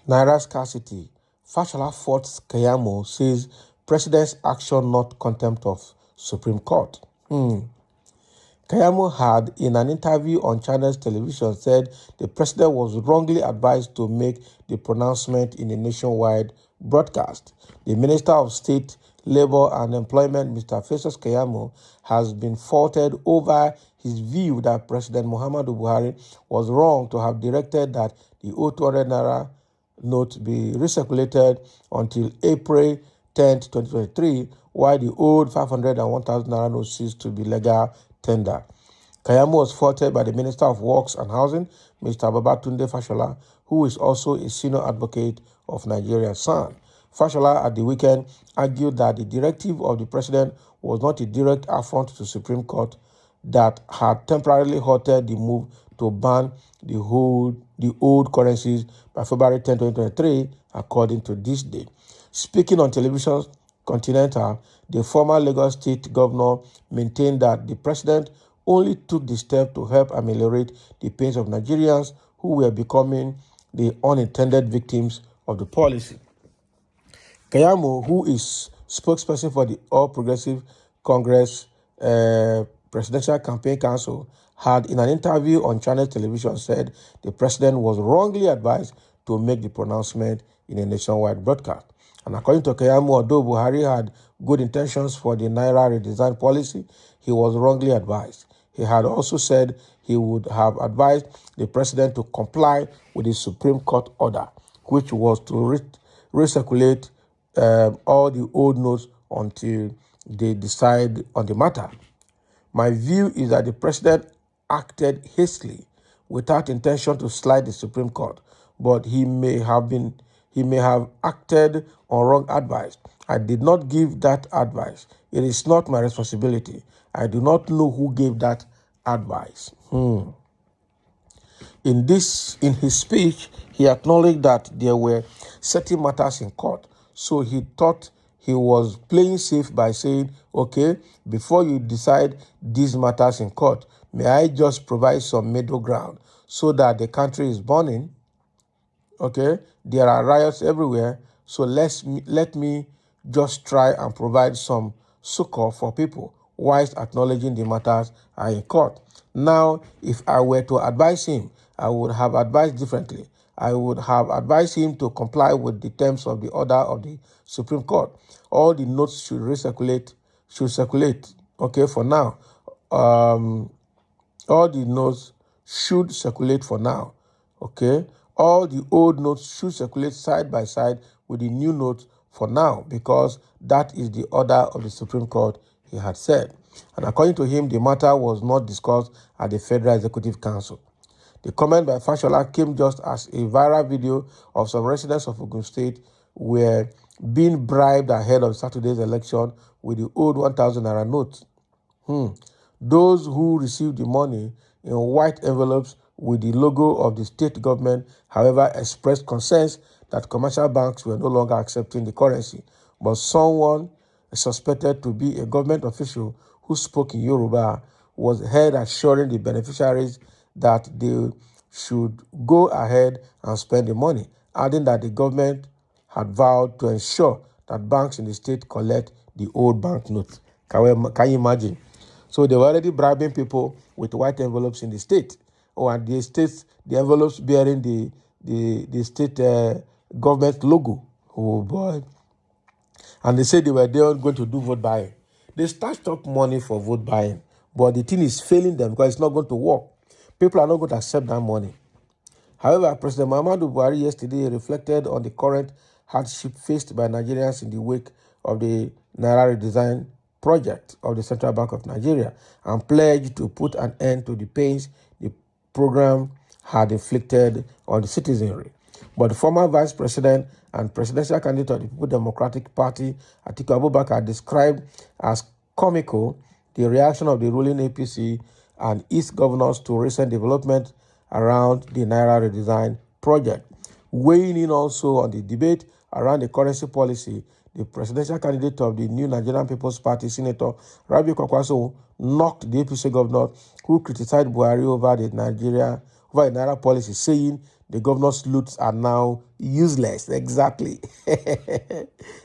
Naira scarcity. Fashola faults Keyamo, says president's action not contempt of Supreme Court. Keyamo had, in an interview on Channels television, said the president was wrongly advised to make the pronouncement in a nationwide broadcast. The Minister of State, Labor and Employment, Mr. Festus Keyamo, has been faulted over his view that President Muhammadu Buhari was wrong to have directed that the 200 Naira note be recirculated until April 10, 2023, while the old 500 and 1,000 Naira notes ceased to be legal tender. Keyamo was faulted by the Minister of Works and Housing, Mr. Babatunde Fashola, who is also a senior advocate of Nigeria's son. Fashola at the weekend argued that the directive of the president was not a direct affront to the Supreme Court that had temporarily halted the move to ban the old currencies by February 10, 2023, according to this day. Speaking on television Continental, the former Lagos State governor maintained that the president only took the step to help ameliorate the pains of Nigerians who were becoming the unintended victims of the policy. Keyamo, who is spokesperson for the All Progressive Congress Presidential Campaign Council, had in an interview on Channel Television said the president was wrongly advised to make the pronouncement in a nationwide broadcast. And according to Keyamo, although Buhari had good intentions for the Naira redesign policy, he was wrongly advised. He had also said he would have advised the president to comply with the Supreme Court order, which was to recirculate all the old notes until they decide on the matter. My view is that the president acted hastily without intention to slight the Supreme Court, but he may have acted on wrong advice. I did not give that advice. It is not my responsibility. I do not know who gave that advice. In his speech, he acknowledged that there were certain matters in court, so he thought he was playing safe by saying, okay, before you decide these matters in court, may I just provide some middle ground so that the country is burning? Okay, there are riots everywhere, so let me just try and provide some succor for people, whilst acknowledging the matters are in court. Now, if I were to advise him, I would have advised differently. I would have advised him to comply with the terms of the order of the Supreme Court. All the notes should circulate. Okay, for now. All the notes should circulate for now. Okay, all the old notes should circulate side by side with the new notes for now, because that is the order of the Supreme Court, he had said. And according to him, the matter was not discussed at the Federal Executive Council. The comment by Fashola came just as a viral video of some residents of Ogun State were being bribed ahead of Saturday's election with the old 1,000 Naira notes. Those who received the money in white envelopes with the logo of the state government, however, expressed concerns that commercial banks were no longer accepting the currency. But someone suspected to be a government official who spoke in Yoruba was heard assuring the beneficiaries that they should go ahead and spend the money, adding that the government had vowed to ensure that banks in the state collect the old banknotes. Can you imagine? So they were already bribing people with white envelopes in the state. And the envelopes bearing the state government logo. Oh boy. And they said they were there going to do vote buying. They stashed up money for vote buying, but the thing is failing them because it's not going to work. People are not going to accept that money. However, President Muhammadu Buhari yesterday reflected on the current hardship faced by Nigerians in the wake of the Naira redesign project of the Central Bank of Nigeria and pledged to put an end to the pains the program had inflicted on the citizenry. But the former vice president and presidential candidate of the People Democratic Party, Atiku Abubakar, described as comical the reaction of the ruling APC and its governors to recent development around the Naira redesign project. Weighing in also on the debate around the currency policy, the presidential candidate of the New Nigerian People's Party, Senator Rabi Kwakwaso, knocked the APC governor who criticized Buhari over the Naira policy, saying the governor's loots are now useless. Exactly.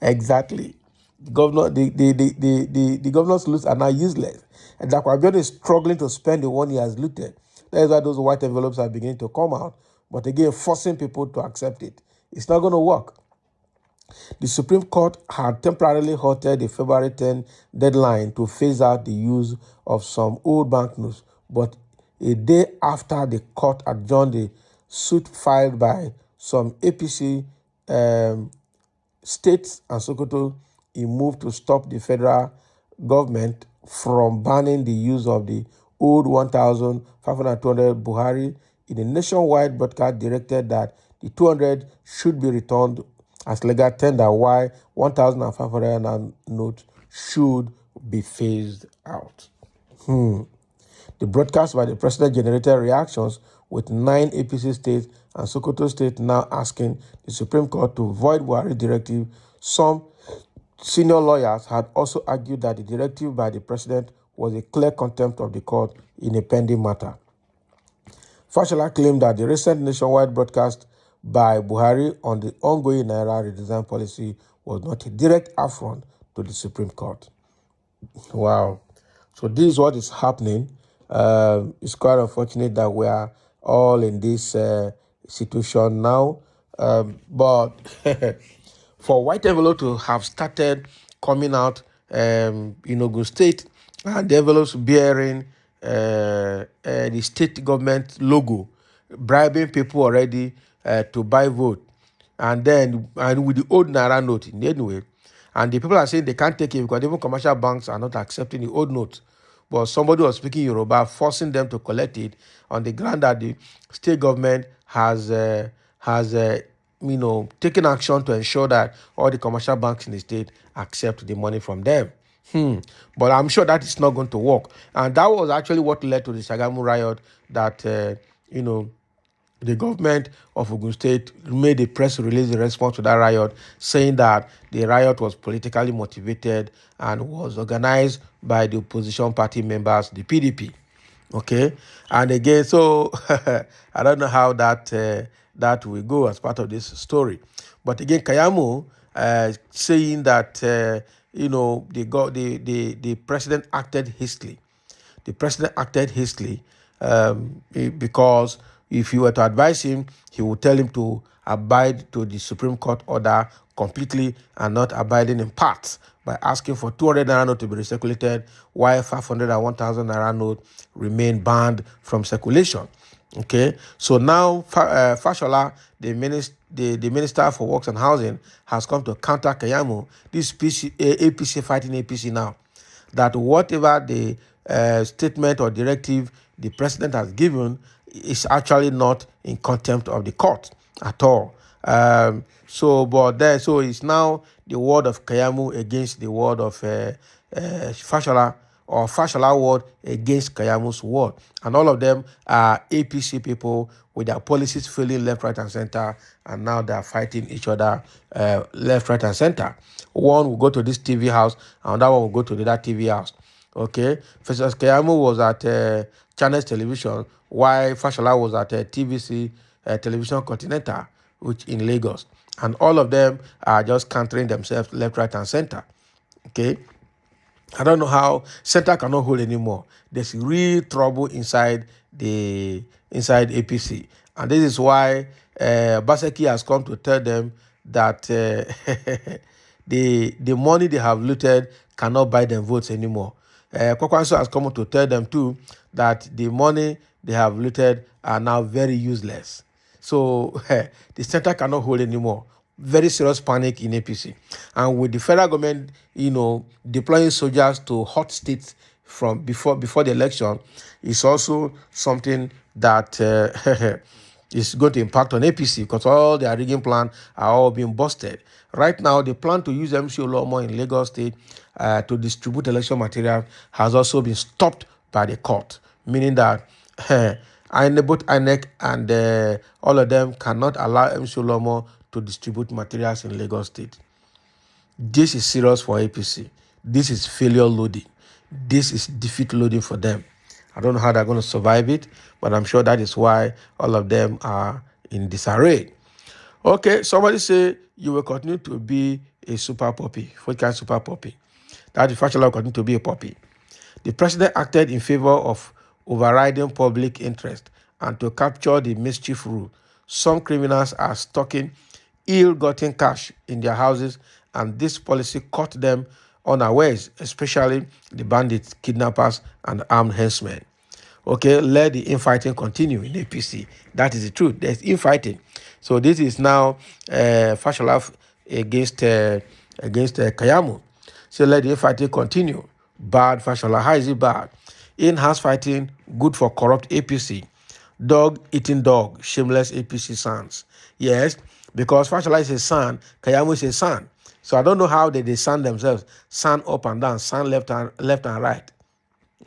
Exactly. The governor's loots are now useless. And Dakwabiono is struggling to spend the one he has looted. That is why those white envelopes are beginning to come out. But again, forcing people to accept it. It's not going to work. The Supreme Court had temporarily halted the February 10 deadline to phase out the use of some old banknotes, but a day after the court adjourned the suit filed by some APC states and Sokoto, he moved to stop the federal government from banning the use of the old 1,500 Buhari in a nationwide broadcast directed that the 200 should be returned as legal tender, while 1,500 notes should be phased out. The broadcast by the president generated reactions, with 9 APC states and Sokoto State now asking the Supreme Court to void Buhari directive. Some senior lawyers had also argued that the directive by the president was a clear contempt of the court in a pending matter. Fashola claimed that the recent nationwide broadcast by Buhari on the ongoing Naira redesign policy was not a direct affront to the Supreme Court. Wow. So this is what is happening. It's quite unfortunate that we are all in this situation now. But for white envelope to have started coming out in Ogun State, and the envelopes bearing the state government logo, bribing people already to buy vote, and with the old Naira note in anyway. And the people are saying they can't take it because even commercial banks are not accepting the old notes. But somebody was speaking Yoruba, forcing them to collect it on the ground that the state government has taken action to ensure that all the commercial banks in the state accept the money from them. But I'm sure that is not going to work. And that was actually what led to the Shagamu riot that, the government of Ogun State made a press release in response to that riot, saying that the riot was politically motivated and was organized by the opposition party members, the PDP. Okay, and again, so I don't know how that will go as part of this story, but again, Keyamo saying that the president acted hastily. The president acted hastily because if you were to advise him, he would tell him to abide to the Supreme Court order completely and not abiding in parts by asking for 200 Naira note to be recirculated, while 500 and 1,000 Naira note remain banned from circulation. Okay, so now Fashola, the minister for Works and Housing, has come to counter Keyamo, this APC fighting APC now, that whatever the statement or directive the president has given is actually not in contempt of the court at all. So it's now the word of Keyamo against the word of Fashola, or Fashola word against Keyamo's word. And all of them are APC people with their policies failing left, right, and center, and now they are fighting each other left, right, and center. One will go to this TV house, and that one will go to the other TV house. Okay, Festus Keyamo was at Channels Television, while Fashola was at TVC Television Continental, which in Lagos. And all of them are just countering themselves left, right, and center. Okay, I don't know how center cannot hold anymore. There's real trouble inside APC, and this is why Baseki has come to tell them that the money they have looted cannot buy them votes anymore. Kwakwanso has come to tell them too that the money they have looted are now very useless. So the center cannot hold anymore. Very serious panic in APC. And with the federal government, deploying soldiers to hot states from before the election, is also something that is going to impact on APC, because all their rigging plans are all being busted. Right now, the plan to use MC Olomo in Lagos State to distribute election material has also been stopped by the court, meaning that both INEC and all of them cannot allow MC Olomo to distribute materials in Lagos State. This is serious for APC. This is failure loading. this is defeat loading for them. I don't know how they're going to survive it, but I'm sure that is why all of them are in disarray. Okay, somebody say you will continue to be a super puppy. What kind of super puppy? That the Fashola will continue to be a puppy. The president acted in favor of overriding public interest and to capture the mischief rule. Some criminals are stocking ill-gotten cash in their houses, and this policy caught them unawares, especially the bandits, kidnappers, and armed henchmen. Okay, let the infighting continue in APC. That is the truth. There's infighting. So this is now Fashola against Keyamo. So let the infighting continue. Bad Fashola. How is it bad? In-house fighting, good for corrupt APC. Dog eating dog, shameless APC sons. Yes, because Fashola is a son, Keyamo is a son. So I don't know how they son themselves. Son up and down, son left and right.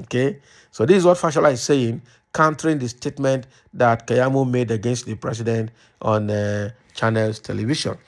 Okay, so this is what Fashola is saying, countering the statement that Keyamo made against the president on Channels Television.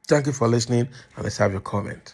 Thank you for listening, and let's have your comment.